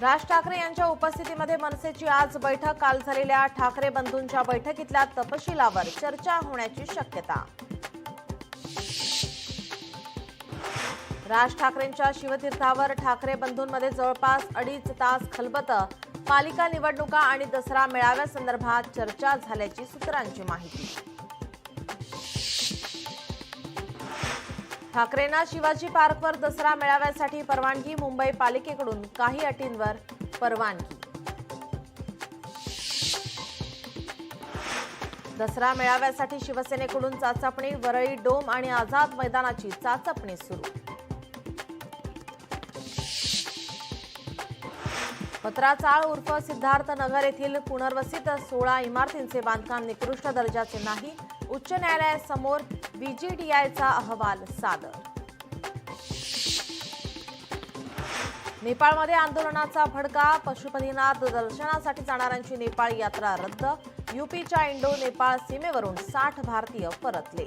राज ठाकरे यांच्या उपस्थितीमध्ये मनसेची आज बैठक। काल झालेल्या ठाकरे बंधूंच्या बैठकीतल्या तपशिलावर चर्चा होण्याची शक्यता। राज ठाकरेंच्या शिवतीर्थावर ठाकरे बंधूंमध्ये जवळपास 2.5 तास खलबतं। पालिका निवडणुका आणि दसरा मेळाव्यासंदर्भात चर्चा झाल्याची सूत्रांची माहिती। ठाकरेंना शिवाजी पार्कवर दसरा मेळाव्यासाठी परवानगी। मुंबई पालिकेकडून काही अटींवर परवानगी। दसरा मेळाव्यासाठी शिवसेनेकडून चाचपणी। वरळी डोम आणि आझाद मैदानाची चाचपणी सुरू। पत्राचाळ उर्फ सिद्धार्थ नगर येथील पुनर्वसित 16 इमारतींचे बांधकाम निकृष्ट दर्जाचे नाही। उच्च न्यायालयासमोर बीजीटीआयचा अहवाल सादर। नेपाळमध्ये आंदोलनाचा भडका। पशुपतीनाथ दर्शनासाठी जाणाऱ्यांची नेपाळ यात्रा रद्द। यूपीच्या इंडो नेपाळ सीमेवरून 60 भारतीय परतले।